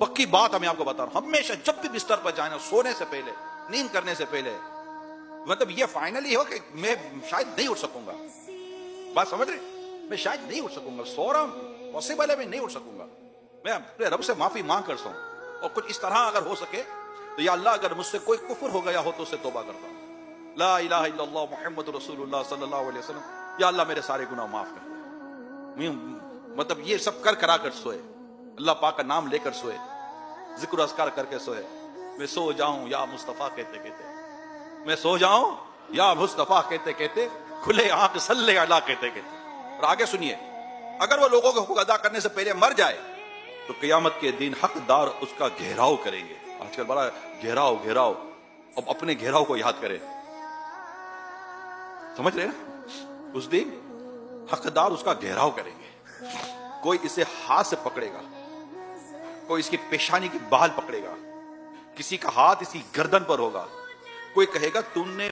پکی بات میں آپ کو بتا رہا ہوں، ہمیشہ جب بھی بستر پر جائیں سونے سے پہلے، نیند کرنے سے پہلے، مطلب یہ فائنلی ہو کہ میں شاید نہیں اٹھ سکوں گا، بات سمجھ رہے، میں شاید نہیں اٹھ سکوں گا، سو رہا ہوں، پاسبل ہے میں نہیں اٹھ سکوں گا، میں اپنے رب سے معافی مانگ کر سوں، اور کچھ اس طرح اگر ہو سکے تو یا اللہ اگر مجھ سے کوئی کفر ہو گیا ہو تو اسے توبہ کرتا ہوں، لا الہ الا اللہ محمد رسول اللہ صلی اللہ علیہ وسلم، یا اللہ میرے سارے گناہ معاف کر دے، مطلب یہ سب کرا کر سوئے، اللہ پاک کا نام لے کر سوئے، ذکر اذکار کر کے سوئے، میں سو جاؤں یا مصطفیٰ کہتے کہتے، میں سو جاؤں یا مصطفیٰ کہتے کہتے، کھلے آنکھ صلی علی کہتے کہتے۔ اور آگے سنیے، اگر وہ لوگوں کے حقوق ادا کرنے سے پہلے مر جائے تو قیامت کے دن حقدار اس کا گھیراؤ کریں گے۔ آج کل بڑا گھیراؤ، اب اپنے گھیراؤ کو یاد کرے، سمجھ رہے نا؟ اس دن حقدار اس کا گھیراؤ کریں گے، کوئی اسے ہاتھ سے پکڑے گا، کوئی اس کی پیشانی کی بال پکڑے گا، کسی کا ہاتھ اسی گردن پر ہوگا، کوئی کہے گا تم نے